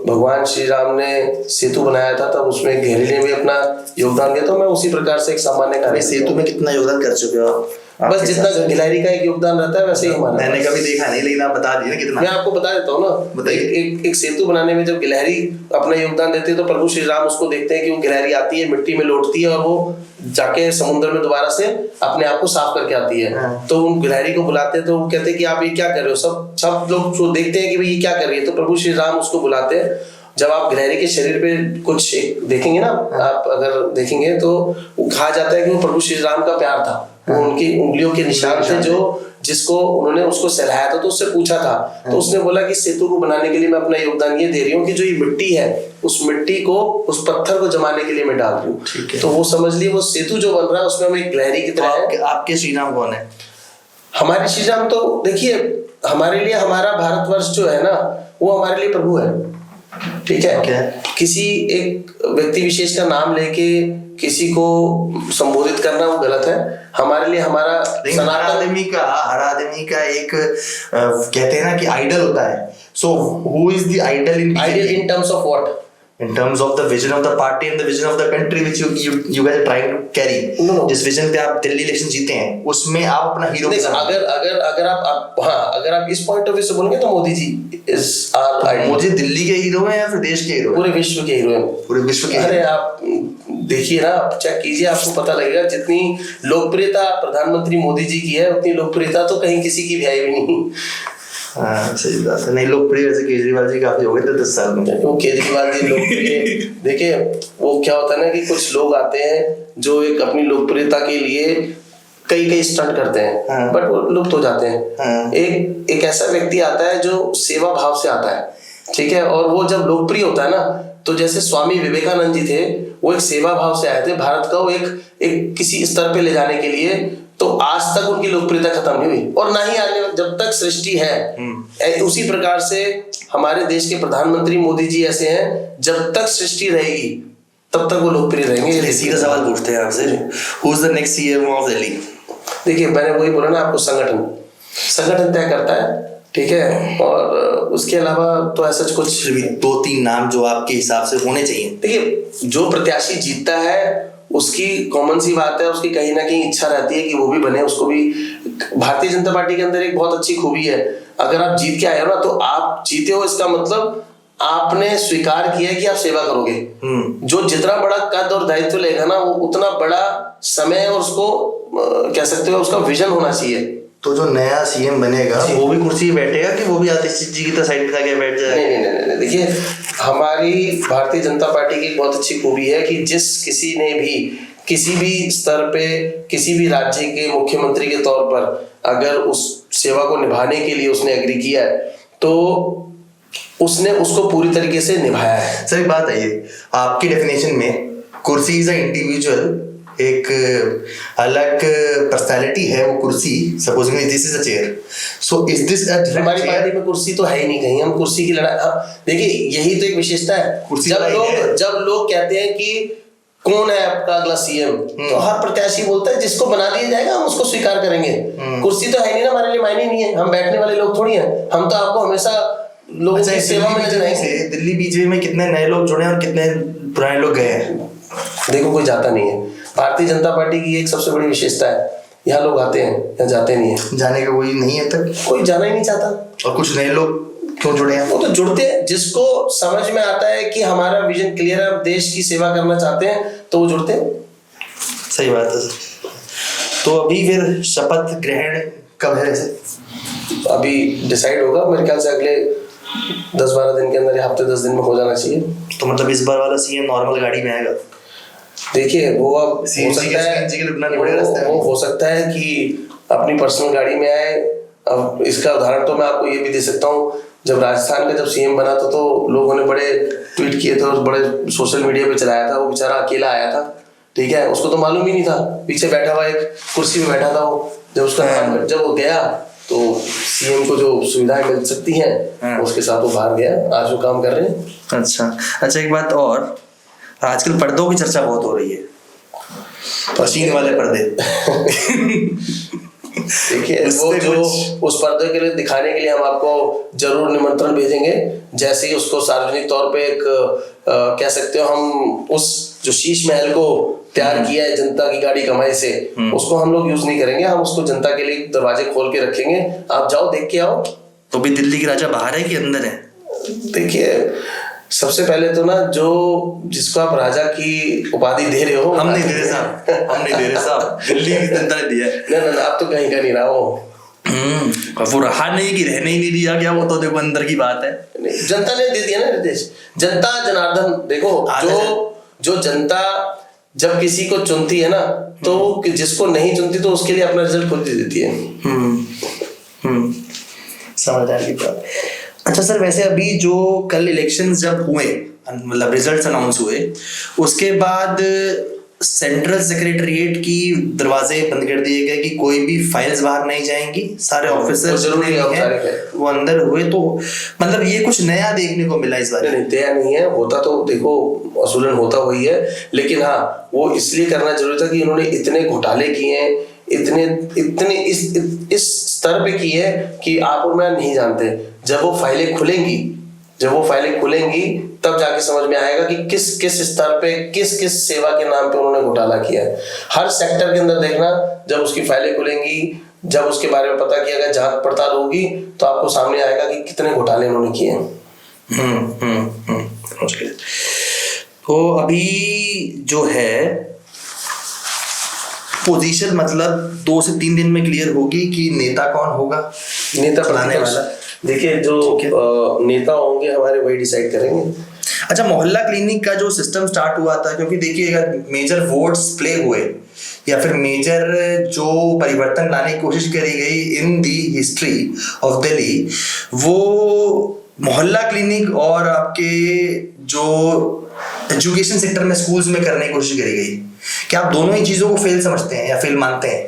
[SPEAKER 1] भगवान श्री राम ने सेतु बनाया था तब उसमें गिलहरी ने भी अपना योगदान दिया। तो मैं उसी प्रकार से एक सामान्य कार्य।
[SPEAKER 2] सेतु में कितना योगदान कर चुके हो आप?
[SPEAKER 1] बस जितना गिलहरी का एक योगदान रहता है वैसे ही हमारा।
[SPEAKER 2] मैंने कभी देखा नहीं, लेकिन आप बता दिए कितना।
[SPEAKER 1] मैं आपको बता देता हूँ ना, बताइए। एक सेतु बनाने में जब गिलहरी अपना योगदान देती है तो प्रभु श्री राम उसको देखते हैं कि वो गिलहरी आती है, मिट्टी में लौटती है और वो जाके समुद्र में दोबारा से अपने आप को साफ करके आती है। तो उन गिलहरी को बुलाते हैं, तो वो कहते हैं कि आप ये क्या कर रहे हो। सब लोग देखते हैं कि भाई ये क्या कर रही है, तो प्रभु श्री राम उसको बुलाते हैं। जब आप गिलहरी के शरीर पे कुछ देखेंगे ना, आप अगर देखेंगे तो कहा जाता है कि वो प्रभु श्री राम का प्यार था। वो उनकी उंगलियों के निशान थे जो जिसको उन्होंने उसको सहलाया था। तो उससे पूछा था, तो उसने बोला कि सेतु को बनाने के लिए मैं अपना योगदान ये दे रही हूँ कि जो ये मिट्टी है उस मिट्टी को, उस पत्थर को जमाने के लिए मैं डाल रही हूँ। तो वो समझ लिए वो सेतु जो बन रहा है उसमें हम एक गिलहरी की तरह है।
[SPEAKER 2] आपके श्री राम कौन है?
[SPEAKER 1] हमारे श्री राम तो देखिए, हमारे लिए हमारा भारतवर्ष जो है ना, वो हमारे लिए प्रभु है, ठीक है। किसी एक व्यक्ति विशेष का नाम लेके किसी को संबोधित करना वो गलत है। हमारे लिए हमारा
[SPEAKER 2] हर आदमी का एक कहते हैं ना कि आइडल होता है। So who is the idol
[SPEAKER 1] in terms of what?
[SPEAKER 2] In terms of the vision of the party and the vision of the country which you guys are trying to carry. जिस vision पे आप Delhi election जीते हैं उसमें आप अपना hero.
[SPEAKER 1] अगर आप इस पॉइंट ऑफ व्यू से बोलेंगे तो Modi ji is our idol.
[SPEAKER 2] Modi Delhi के हीरो हैं या फिर देश के हीरो?
[SPEAKER 1] पूरे विश्व के हीरो हैं।
[SPEAKER 2] पूरे विश्व के।
[SPEAKER 1] अरे आप देखिए ना, आप चेक कीजिए, आपको पता लगेगा जितनी लोकप्रियता प्रधानमंत्री मोदी जी की है उतनी लोकप्रियता तो कहीं किसी की भी आई भी नहीं।
[SPEAKER 2] हाँ सही बात है। नहीं लोकप्रिय वैसे केजरीवाल जी काफी हो गए थे 10 साल में।
[SPEAKER 1] वो केजरीवाल जी लोकप्रिय देखिए वो क्या होता है ना कि कुछ लोग आते हैं जो एक अपनी लोकप्रियता के लिए कई कई स्टंट करते हैं,
[SPEAKER 2] हाँ।
[SPEAKER 1] बट वो लुप्त हो जाते हैं।
[SPEAKER 2] हाँ।
[SPEAKER 1] एक ऐसा व्यक्ति आता है जो सेवा भाव से आता है, ठीक है, और वो जब लोकप्रिय होता है ना, तो जैसे स्वामी विवेकानंद जी थे, वो एक सेवा भाव से आए थे भारत को एक किसी स्तर पे ले जाने के लिए, तो आज तक उनकी लोकप्रियता खत्म नहीं हुई और ना ही आने, जब तक सृष्टि है। उसी प्रकार से हमारे देश के प्रधानमंत्री मोदी जी ऐसे हैं, जब तक सृष्टि रहेगी तब तक वो लोकप्रिय रहेंगे।
[SPEAKER 2] सीधा सवाल पूछते हैं आपसे, who is the next CM of Delhi?
[SPEAKER 1] देखिए मैंने वही बोला ना आपको, संगठन तय करता है, ठीक है, और उसके अलावा तो ऐसा कुछ
[SPEAKER 2] 2-3 नाम जो आपके हिसाब से होने चाहिए।
[SPEAKER 1] देखिए जो प्रत्याशी जीतता है उसकी कॉमन सी बात है, उसकी कहीं ना कहीं इच्छा रहती है कि वो भी बने, उसको भी। भारतीय जनता पार्टी के अंदर एक बहुत अच्छी खूबी है, अगर आप जीत के आए हो ना, तो आप जीते हो इसका मतलब आपने स्वीकार किया कि आप सेवा करोगे। जो जितना बड़ा कद और दायित्व लेगा ना, वो उतना बड़ा समय और उसको कह सकते हो उसका विजन होना चाहिए।
[SPEAKER 2] तो जो नया सीएम बनेगा वो भी कुर्सी पे बैठेगा कि वो भी आतिश जी की तरह साइड पे जाके बैठ जाएगा?
[SPEAKER 1] नहीं, देखिए हमारी भारतीय जनता पार्टी की बहुत अच्छी खूबी है कि जिस किसी ने भी किसी भी स्तर पे किसी भी राज्य के मुख्यमंत्री के तौर पर अगर उस सेवा को निभाने के लिए उसने एग्री किया है, तो उसने उसको पूरी तरीके से निभाया है।
[SPEAKER 2] सर एक बात है, ये आपकी डेफिनेशन में कुर्सी इज अ इंडिविजुअल, एक अलग पर्सनालिटी है वो कुर्सी, supposedly this is a chair, so is this a different
[SPEAKER 1] हमारी
[SPEAKER 2] चेयर?
[SPEAKER 1] पार्टी में कुर्सी तो है ही नहीं कहीं, हम कुर्सी की लड़ाई, देखिए यही तो एक विशेषता है।
[SPEAKER 2] कुर्सी
[SPEAKER 1] जब लोग कहते हैं कि कौन है आपका अगला सीएम, तो हर प्रत्याशी बोलता है जिसको बना दिया जाएगा हम उसको स्वीकार करेंगे। कुर्सी तो है नहीं ना, हमारे लिए मायने नहीं है, हम बैठने वाले लोग थोड़ी हैं, हम तो आपको हमेशा लोगों की सेवा में नजर आएंगे।
[SPEAKER 2] दिल्ली बीजेपी में कितने नए लोग जुड़े हैं और कितने पुराने लोग गए हैं?
[SPEAKER 1] देखो कोई जाता नहीं है, भारतीय जनता पार्टी की एक सबसे बड़ी विशेषता है, यहाँ लोग आते हैं यहाँ जाते नहीं है,
[SPEAKER 2] जाने का कोई नहीं है तक,
[SPEAKER 1] कोई जाना ही नहीं चाहता।
[SPEAKER 2] और कुछ नए लोग क्यों जुड़े हैं?
[SPEAKER 1] वो तो जुड़ते हैं, जिसको समझ में आता है कि हमारा विजन क्लियर है, देश की सेवा करना चाहते हैं, तो वो जुड़ते हैं।
[SPEAKER 2] सही बात है सर। तो अभी फिर शपथ ग्रहण कब है?
[SPEAKER 1] अभी डिसाइड होगा मेरे ख्याल से अगले 10-12 दिन के अंदर या हफ्ते 10 दिन में हो जाना चाहिए।
[SPEAKER 2] तो मतलब इस बार वाला सीएम नॉर्मल गाड़ी में आएगा?
[SPEAKER 1] देखिए वो अब हो
[SPEAKER 2] CNG के रुकना नहीं पड़ेगा रास्ते में।
[SPEAKER 1] वो हो सकता है कि अपनी पर्सनल गाड़ी में आए। अब इसका उदाहरण तो मैं आपको ये भी दे सकता हूँ, जब राजस्थान का जब सीएम बना था तो लोगों ने बड़े ट्वीट किए थे और बड़े सोशल मीडिया पे चलाया था, वो बेचारा अकेला आया था, ठीक है, उसको तो मालूम ही नहीं था, पीछे बैठा हुआ एक कुर्सी में बैठा था वो, जब उसका नाम जब वो गया तो सीएम को जो सुविधाएं मिल सकती हैं उसके साथ वो बाहर गया, आज वो काम कर रहे हैं।
[SPEAKER 2] अच्छा एक बात और, आजकल पर्दों की चर्चा बहुत हो रही है, मशीन वाले पर्दे।
[SPEAKER 1] देखिए वो जो उस पर्दे के लिए दिखाने के लिए हम आपको जरूर निमंत्रण भेजेंगे, जैसे ही उसको सार्वजनिक तौर पे एक कह सकते हो हम उस जो शीश महल को तैयार किया है जनता की गाड़ी कमाई से, उसको हम लोग यूज नहीं करेंगे, हम उसको जनता के लिए दरवाजे खोल के रखेंगे, आप जाओ देख के आओ।
[SPEAKER 2] तो भी दिल्ली की राजा बाहर है कि अंदर है?
[SPEAKER 1] देखिए सबसे पहले तो ना जो जिसको आप राजा की उपाधि दे रहे हो,
[SPEAKER 2] हम नहीं दे रहे साहब, हम नहीं दे रहे साहब, दिल्ली की जनता ने दिया है।
[SPEAKER 1] ना आप तो कहीं का नहीं रहा हो।
[SPEAKER 2] वो रहा नहीं कि रहने ही नहीं दिया गया, वो तो देखो अंदर की बात है।
[SPEAKER 1] जनता ने दे दिया ना निर्देश, जनता जनार्दन, देखो जो जनता जब किसी को चुनती है ना, तो जिसको नहीं चुनती तो उसके लिए अपना रिजल्ट खुद ही देती है।
[SPEAKER 2] समझ आ रही बात। अच्छा सर, वैसे अभी जो कल इलेक्शंस जब हुए, मतलब रिजल्ट्स अनाउंस हुए, उसके बाद सेंट्रल सेक्रेटेरिएट की दरवाजे बंद कर दिए गए कि कोई भी फाइल्स बाहर नहीं जाएंगी, सारे ऑफिसर्स वो अंदर हुए, तो मतलब ये कुछ नया देखने को मिला इस बार?
[SPEAKER 1] नहीं नया नहीं है, होता तो देखो असूलन होता वही है, लेकिन हाँ वो इसलिए करना जरूरी था कि इन्होंने इतने घोटाले किए हैं, इतने इस स्तर पे किए हैं कि आप और मैं नहीं जानते। जब वो फाइलें खुलेंगी तब जाके समझ में आएगा कि किस स्तर पे किस सेवा के नाम पे उन्होंने घोटाला किया है। हर सेक्टर के अंदर देखना, जब उसकी फाइलें खुलेंगी, जब उसके बारे में पता किया गया, जांच पड़ताल होगी, तो आपको सामने आएगा कि कितने घोटाले उन्होंने किए हैं।
[SPEAKER 2] तो अभी जो है पोजीशन मतलब 2 से 3 दिन में क्लियर होगी कि नेता कौन होगा,
[SPEAKER 1] नेता
[SPEAKER 2] चलाने वाला।
[SPEAKER 1] देखिए जो नेता होंगे हमारे वही डिसाइड करेंगे।
[SPEAKER 2] अच्छा, मोहल्ला क्लिनिक का जो सिस्टम स्टार्ट हुआ था, क्योंकि देखिए अगर मेजर वोट्स प्ले हुए या फिर मेजर जो परिवर्तन लाने की कोशिश करी गई इन दी हिस्ट्री ऑफ दिल्ली, वो मोहल्ला क्लिनिक और आपके जो एजुकेशन सेक्टर में स्कूल्स में करने की कोशिश करी गई, क्या आप दोनों ही चीजों को फेल समझते हैं या फेल मानते हैं?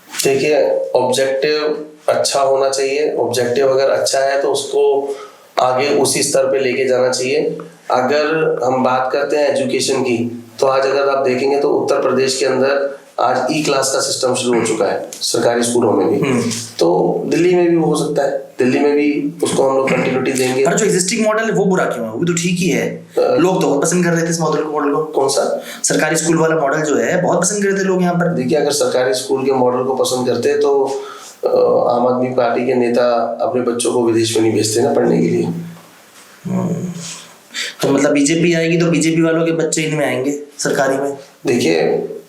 [SPEAKER 1] देखिए ऑब्जेक्टिव अच्छा होना चाहिए, ऑब्जेक्टिव अगर अच्छा है तो उसको आगे उसी स्तर पे लेके जाना चाहिए। अगर हम बात करते हैं एजुकेशन की, तो आज अगर आप देखेंगे तो उत्तर प्रदेश के अंदर आज ई क्लास का सिस्टम शुरू हो चुका है सरकारी स्कूलों में भी, तो दिल्ली में भी हो सकता है, दिल्ली में भी उसको हम लोग कंटिन्यूटी देंगे।
[SPEAKER 2] पर जो एग्जिस्टिंग मॉडल है वो बुरा क्यों है? वो तो ठीक ही है, लोग तो बहुत पसंद कर रहे थे इस मॉडल को।
[SPEAKER 1] कौन सा?
[SPEAKER 2] सरकारी स्कूल वाला मॉडल जो है बहुत पसंद कर रहे थे लोग यहाँ पर।
[SPEAKER 1] देखिए अगर सरकारी स्कूल के मॉडल को पसंद करते तो आम आदमी पार्टी के नेता अपने बच्चों को विदेश में नहीं भेजते ना पढ़ने के लिए।
[SPEAKER 2] तो मतलब बीजेपी आएगी तो बीजेपी वालों के बच्चे इनमें आएंगे सरकारी में?
[SPEAKER 1] देखिए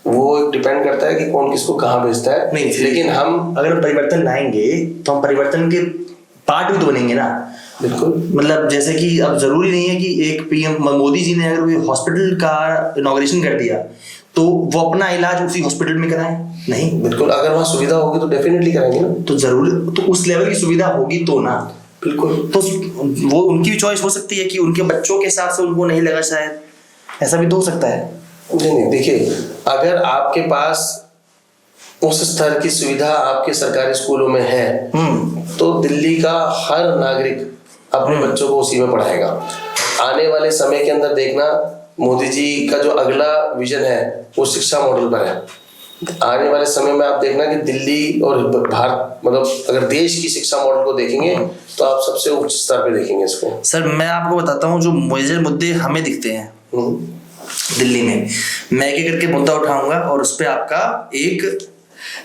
[SPEAKER 1] वो डिपेंड करता है कि कौन किसको कहाँ भेजता है।
[SPEAKER 2] नहीं,
[SPEAKER 1] लेकिन हम
[SPEAKER 2] अगर परिवर्तन लाएंगे तो हम परिवर्तन के पार्ट भी तो बनेंगे ना।
[SPEAKER 1] बिल्कुल,
[SPEAKER 2] मतलब जैसे कि अब जरूरी नहीं है कि एक पीएम मोदी जी ने अगर हॉस्पिटल का इनॉग्रेशन कर दिया तो वो अपना इलाज उसी हॉस्पिटल में कराएं, नहीं।
[SPEAKER 1] बिल्कुल, अगर वहाँ सुविधा होगी तो डेफिनेटली कराएंगे ना।
[SPEAKER 2] तो जरूरी तो उस लेवल की सुविधा होगी तो ना।
[SPEAKER 1] बिल्कुल,
[SPEAKER 2] तो वो उनकी भी चॉइस हो सकती है कि उनके बच्चों के हिसाब से उनको नहीं लगा, शायद ऐसा भी तो हो सकता है।
[SPEAKER 1] नहीं, देखिए अगर आपके पास उस स्तर की सुविधा आपके सरकारी स्कूलों में है तो दिल्ली का हर नागरिक अपने बच्चों को उसी में पढ़ाएगा। आने वाले समय के अंदर देखना, मोदी जी का जो अगला विजन है वो शिक्षा मॉडल पर है। आने वाले समय में आप देखना कि दिल्ली और भारत, मतलब अगर देश की शिक्षा मॉडल को देखेंगे तो आप सबसे उच्च स्तर पे देखेंगे इसको।
[SPEAKER 2] सर मैं आपको बताता हूँ जो मेजर मुद्दे हमें दिखते हैं दिल्ली में, मैं एक करके मुद्दा उठाऊंगा और उस पर आपका एक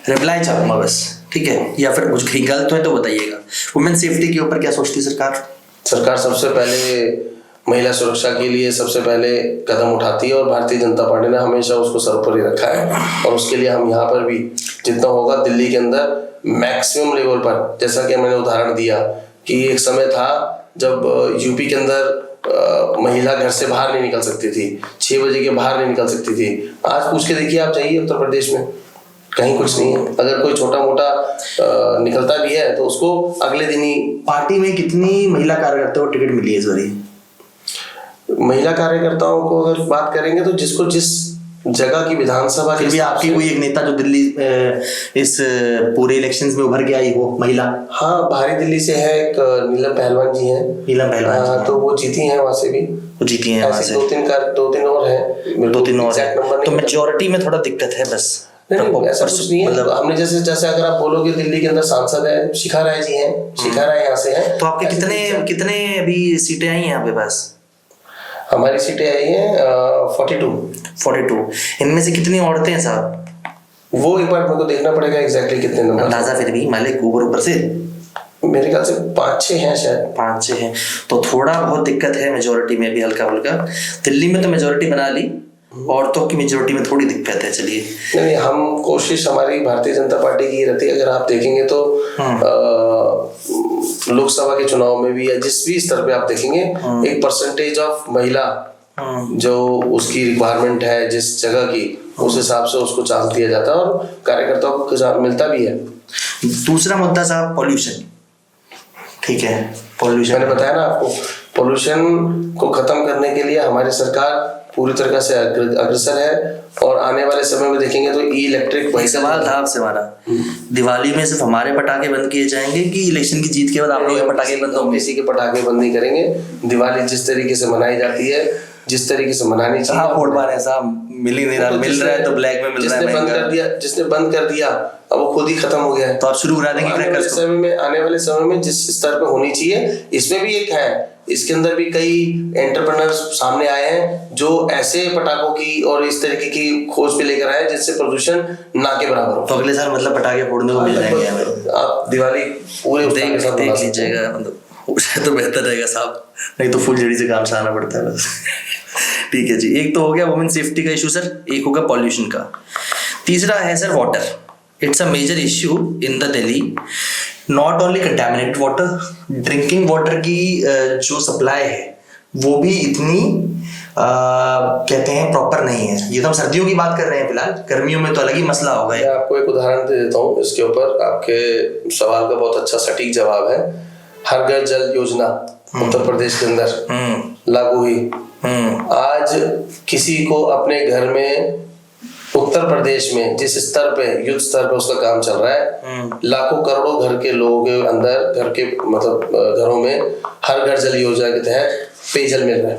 [SPEAKER 2] रिप्लाई चाहूंगा बस, ठीक है? या फिर कुछ गलत है तो बताइएगा। वुमेन सेफ्टी के ऊपर क्या सोचती है सरकार?
[SPEAKER 1] सरकार सबसे पहले महिला सुरक्षा के लिए सबसे पहले कदम उठाती है और भारतीय जनता पार्टी ने हमेशा उसको सर्वोपरि रखा है। और उसके लिए हम यहाँ पर भी जितना होगा दिल्ली के अंदर मैक्सिमम लेवल पर, जैसा कि मैंने उदाहरण दिया कि एक समय था जब यूपी के अंदर महिला घर से बाहर नहीं निकल सकती थी, 6 बजे के बाहर नहीं निकल सकती थी। आज पूछ के देखिए, आप जाइए उत्तर प्रदेश में, कहीं कुछ नहीं है। अगर कोई छोटा मोटा निकलता भी है तो उसको अगले दिन ही।
[SPEAKER 2] पार्टी में कितनी महिला कार्यकर्ताओं को टिकट मिली है? सॉरी,
[SPEAKER 1] महिला कार्यकर्ताओं को अगर बात करेंगे तो जिसको जिस जगह की विधानसभा
[SPEAKER 2] फिर भी आपकी कोई एक नेता जो दिल्ली इस पूरे इलेक्शंस में उभर के आई हो महिला?
[SPEAKER 1] हाँ, बाहरी दिल्ली से है, एक नीलम पहलवान जी हैं।
[SPEAKER 2] नीलम पहलवान,
[SPEAKER 1] तो वो जीती हैं वहां से भी।
[SPEAKER 2] वो जीती हैं वहां से।
[SPEAKER 1] दो तीन और हैं,
[SPEAKER 2] 2-3 और
[SPEAKER 1] हैं।
[SPEAKER 2] तो मेजोरिटी में थोड़ा दिक्कत है बस।
[SPEAKER 1] नहीं, ऐसा कुछ नहीं है। मतलब हमने जैसे अगर आप बोलोगे दिल्ली के अंदर सांसद है, शिखा राय जी हैं, शिखा राय यहाँ से हैं।
[SPEAKER 2] तो आपके कितने अभी सीटें आई हैं आपके पास?
[SPEAKER 1] हमारी सीटें आई हैं 42।
[SPEAKER 2] इनमें से कितनी औरतें हैं साहब?
[SPEAKER 1] वो एक बार मेरे को देखना पड़ेगा एग्जैक्टली कितने नंबर।
[SPEAKER 2] अंदाजा फिर भी मालिक ऊपर से
[SPEAKER 1] मेरे ख्याल से 5-6 हैं शायद।
[SPEAKER 2] 5-6 हैं तो थोड़ा बहुत दिक्कत है मेजोरिटी में भी, हल्का फुल्का। दिल्ली में तो मेजोरिटी बना ली, औरतों की मेजोरिटी में थोड़ी दिक्कत है। चलिए,
[SPEAKER 1] नहीं, हम कोशिश हमारी भारतीय जनता पार्टी की रहती है। अगर आप देखेंगे तो लोकसभा के चुनाव में भी या जिस भी स्तर पे आप देखेंगे, एक परसेंटेज ऑफ महिला जो उसकी रिक्वायरमेंट है जिस जगह की, उस हिसाब से उसको चांस दिया जाता है और कार्यकर्ताओं को चांस मिलता भी है।
[SPEAKER 2] दूसरा मुद्दा साहब पॉल्यूशन, ठीक है? पॉल्यूशन
[SPEAKER 1] मैंने बताया ना आपको, पॉल्यूशन को खत्म करने के लिए हमारी सरकार पूरी तरह से अग्रसर है। और आने वाले समय में देखेंगे तो इलेक्ट्रिक।
[SPEAKER 2] वही सवाल था आपसे हमारा, दिवाली में सिर्फ हमारे पटाखे बंद किए जाएंगे कि इलेक्शन की जीत के बाद आप लोगों के पटाखे बंद होंगे?
[SPEAKER 1] किसी के पटाखे बंद नहीं करेंगे। दिवाली जिस तरीके से मनाई जाती है, जिस तरीके से मनानी चाहिए।
[SPEAKER 2] हाँ, फोड़ पा रहे हैं साहब, मिल ही नहीं रहा, मिल रहा है तो ब्लैक में मिल रहा है।
[SPEAKER 1] जिसने बंद कर दिया अब वो खुद ही खत्म हो गया है।
[SPEAKER 2] तो आप शुरू करा देंगे
[SPEAKER 1] आने वाले समय में जिस स्तर पे होनी चाहिए, इसमें भी एक है, इसके अंदर भी कई एंटरप्रेन्योर्स सामने आए हैं जो ऐसे पटाखों की और इस तरीके की खोज पे लेकर आए जिससे प्रदूषण ना के बराबर हो।
[SPEAKER 2] तो अगले साल मतलब पटाखे फोड़ने को मिल जाएंगे हमें।
[SPEAKER 1] आप दिवाली पूरे
[SPEAKER 2] देख लीजिएगा, मतलब तो बेहतर रहेगा साहब, नहीं तो फुल जड़ी से काम से आना पड़ता है बस। ठीक है जी, एक तो हो गया वुमेन सेफ्टी का इशू सर, एक होगा पॉल्यूशन का। तीसरा है sir water. It's a major issue in the Delhi. Not only contaminated water, drinking water की जो सप्लाई है वो भी इतनी कहते हैं प्रॉपर नहीं है। ये तो हम सर्दियों की बात कर रहे हैं, फिलहाल गर्मियों में तो अलग ही मसला होगा।
[SPEAKER 1] मैं आपको एक उदाहरण दे देता हूँ इसके ऊपर, आपके सवाल का बहुत अच्छा सटीक जवाब है। हर घर जल योजना उत्तर प्रदेश के अंदर लागू हुई। आज किसी को अपने घर में उत्तर प्रदेश में जिस स्तर पे, युद्ध स्तर पे उसका काम चल रहा है, लाखों करोड़ों घर के लोगों के अंदर, घर के मतलब घरों में हर घर जल योजना के तहत पेयजल मिल रहा है।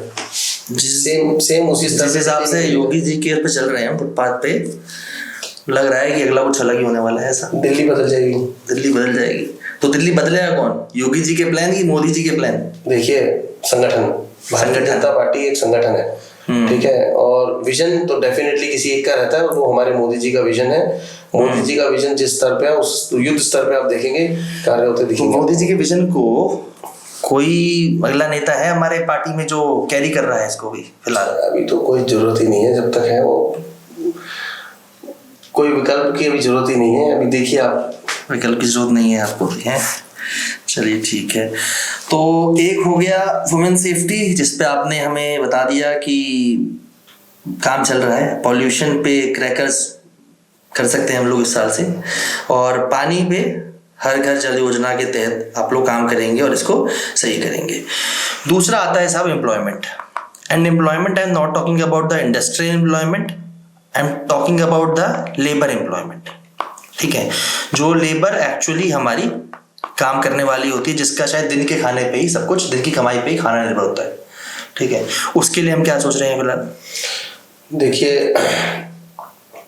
[SPEAKER 1] सेम उसी स्तर
[SPEAKER 2] जिस हिसाब से योगी जी केयर पे चल रहे हैं फुटपाथ पे, लग रहा है कि अगला कुछ अलग ही होने वाला है। ऐसा
[SPEAKER 1] दिल्ली बदल जाएगी।
[SPEAKER 2] दिल्ली बदल जाएगी तो दिल्ली बदलेगा कौन? योगी जी के प्लान की मोदी जी के प्लान?
[SPEAKER 1] देखिए, संगठन, भारतीय जनता पार्टी एक संगठन है, ठीक है, और विजन तो डेफिनेटली किसी एक का रहता है, वो हमारे मोदी जी का विजन है। मोदी जी का विजन जिस स्तर पे है, उस युद्ध स्तर पे आप देखेंगे कार्य होते दिखेंगे।
[SPEAKER 2] मोदी जी के विजन को कोई अगला नेता है हमारे पार्टी में जो कैरी कर रहा है इसको भी? फिलहाल
[SPEAKER 1] अभी तो कोई जरूरत ही नहीं है, जब तक है वो कोई विकल्प की अभी जरूरत ही नहीं है। अभी देखिए आप,
[SPEAKER 2] विकल्प की जरूरत नहीं है आपको भी, है? चलिए ठीक है। तो एक हो गया वुमेन सेफ्टी, जिसपे आपने हमें बता दिया कि काम चल रहा है। पॉल्यूशन पे क्रैकर्स कर सकते हैं हम लोग इस साल से, और पानी पे हर घर जल योजना के तहत आप लोग काम करेंगे और इसको सही करेंगे। दूसरा आता है साहब employment. And employment I am not talking about the industrial employment, I am talking about the labour employment. ठीक है, जो लेबर एक्चुअली हमारी काम करने वाली होती है, जिसका शायद दिन के खाने पे ही सब कुछ, दिन की कमाई पे ही खाना निर्भर होता है। ठीक है, उसके लिए हम क्या सोच रहे हैं फिलहाल?
[SPEAKER 1] देखिए,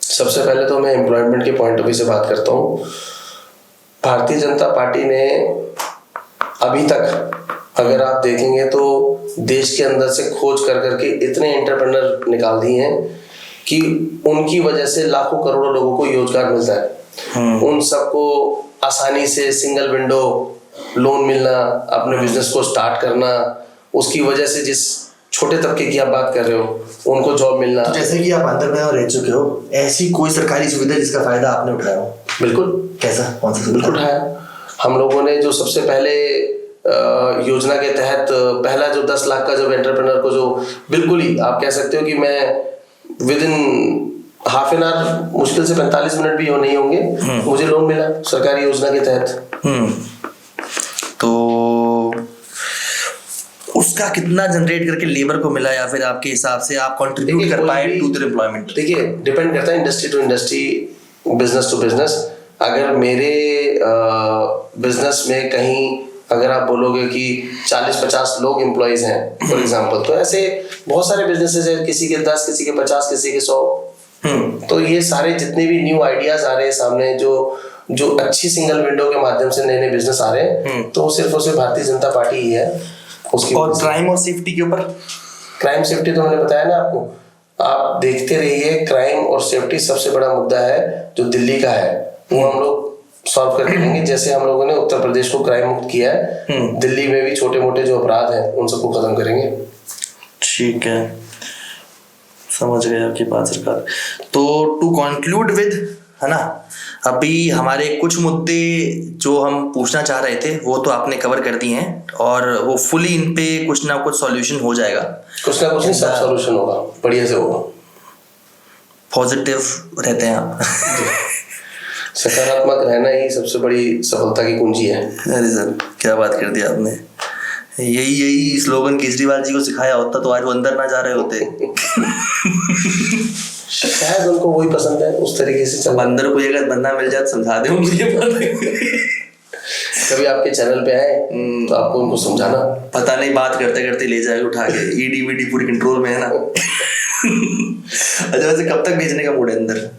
[SPEAKER 1] सबसे पहले तो मैं एम्प्लॉयमेंट के पॉइंट ऑफ व्यू से बात करता हूँ। भारतीय जनता पार्टी ने अभी तक अगर आप देखेंगे तो देश के अंदर से खोज कर करके इतने एंटरप्रेन्योर निकाल दिए हैं कि उनकी वजह से लाखों करोड़ों लोगों को रोजगार मिलता है। उन सबको आसानी से सिंगल विंडो लोन मिलना, अपने बिजनेस को स्टार्ट करना, उसकी वजह से जिस छोटे तबके की आप बात कर रहे हो उनको जॉब मिलना।
[SPEAKER 2] तो जैसे कि आप अंदर में रह चुके हो, ऐसी कोई सरकारी सुविधा जिसका फायदा आपने उठाया हो?
[SPEAKER 1] बिल्कुल।
[SPEAKER 2] कैसा, कौन सा?
[SPEAKER 1] बिल्कुल उठाया। हम लोगों ने जो सबसे पहले योजना के तहत पहला जो 10 लाख का जब एंटरप्रेन्योर को, जो बिल्कुल ही आप कह सकते हो कि मैं with in half an hour, मुश्किल से 45 मिनट भी नहीं होंगे, मुझे लोन मिला सरकारी योजना के तहत।
[SPEAKER 2] तो उसका कितना जनरेट करके लेबर को मिला, या फिर आपके हिसाब से आप कंट्रीब्यूट कर पाए टू द एम्प्लॉयमेंट?
[SPEAKER 1] देखिए, डिपेंड करता है industry to industry, business to business. अगर मेरे बिजनेस में कहीं अगर आप बोलोगे कि 40-50 लोग एम्प्लॉइज हैं फॉर एग्जांपल, तो ऐसे बहुत सारे बिजनेसेस हैं, किसी के 10, किसी के 50, किसी के 100। तो ये सारे जितने भी न्यू आइडियाज आ रहे हैं सामने, जो अच्छी सिंगल विंडो के माध्यम से नए नए बिजनेस आ रहे हैं, तो सिर्फ और सिर्फ भारतीय जनता पार्टी ही है उसकी।
[SPEAKER 2] और क्राइम और सेफ्टी के ऊपर?
[SPEAKER 1] क्राइम सेफ्टी तो मैंने बताया ना आपको, आप देखते रहिए। क्राइम और सेफ्टी सबसे बड़ा मुद्दा है जो दिल्ली का है, वो हम लोग सॉल्व कर लेंगे। जैसे हम लोगों ने उत्तर प्रदेश को क्राइम मुक्त किया है, दिल्ली में भी छोटे मोटे जो अपराध हैं उन सबको खत्म करेंगे।
[SPEAKER 2] ठीक है, समझ गए आपकी बात सरकार। तो टू कंक्लूड विद, है ना, अभी हमारे कुछ मुद्दे जो हम पूछना चाह रहे थे वो तो आपने कवर कर दिए हैं, और वो फुली इन पे कुछ ना कुछ सॉल्यूशन हो जाएगा।
[SPEAKER 1] कुछ ना कुछ नहीं, सब सॉल्यूशन होगा, बढ़िया से होगा।
[SPEAKER 2] पॉजिटिव रहते हैं आप?
[SPEAKER 1] सकारात्मक रहना ही सबसे बड़ी सफलता की कुंजी है।
[SPEAKER 2] अरे सर, क्या बात कर दी आपने। यही स्लोगन केजरीवाल जी को सिखाया होता तो आज वो अंदर ना जा रहे होते।
[SPEAKER 1] शायद उनको वही पसंद है, उस तरीके से चल।
[SPEAKER 2] अंदर कोई अगर बंदा मिल जाए तो समझा दे मुझे।
[SPEAKER 1] कभी आपके चैनल पे आए तो आपको उनको समझाना।
[SPEAKER 2] पता नहीं, बात करते करते ले जाए उठा के। ईडी वीडी पूरी कंट्रोल में है ना। अच्छा, वैसे कब तक भेजने का मूड है अंदर?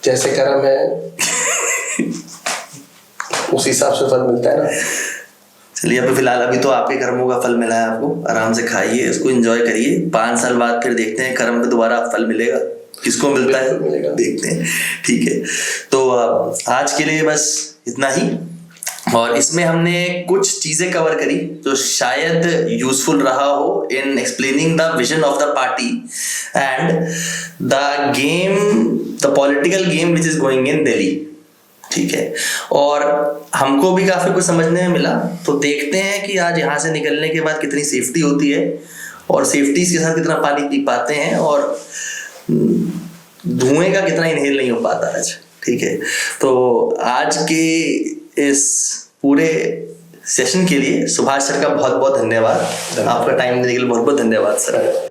[SPEAKER 1] जैसे कर्म है उस हिसाब से फल मिलता है ना।
[SPEAKER 2] चलिए, अभी फिलहाल अभी तो आपके कर्मों का फल मिला है आपको, आराम से खाइए, इसको एंजॉय करिए। 5 साल बाद फिर देखते हैं कर्म पे दोबारा फल मिलेगा, किसको मिलता है देखते हैं। ठीक है, तो आज के लिए बस इतना ही, और इसमें हमने कुछ चीजें कवर करी जो शायद यूजफुल रहा हो इन explaining the vision of the party and the game, the political game which is going in Delhi. ठीक है, और हमको भी काफी कुछ समझने में मिला। तो देखते हैं कि आज यहाँ से निकलने के बाद कितनी सेफ्टी होती है और सेफ्टी के साथ कितना पानी पी पाते हैं और धुएं का कितना इनहेल नहीं हो पाता आज। ठीक है, तो आज के इस पूरे सेशन के लिए सुभाष सर का बहुत बहुत धन्यवाद। आपका टाइम देने के लिए बहुत बहुत धन्यवाद सर।